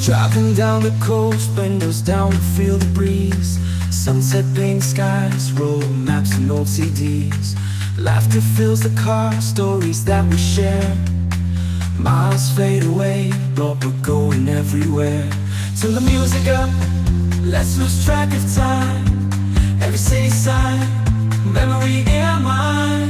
Driving down the coast, windows down, feel the breeze. Sunset paint skies, road maps and old CDs. Laughter fills the car, stories that we share. Miles fade away, but we're going everywhere. Turn the music up, let's lose track of time. Every city sign, memory in mind.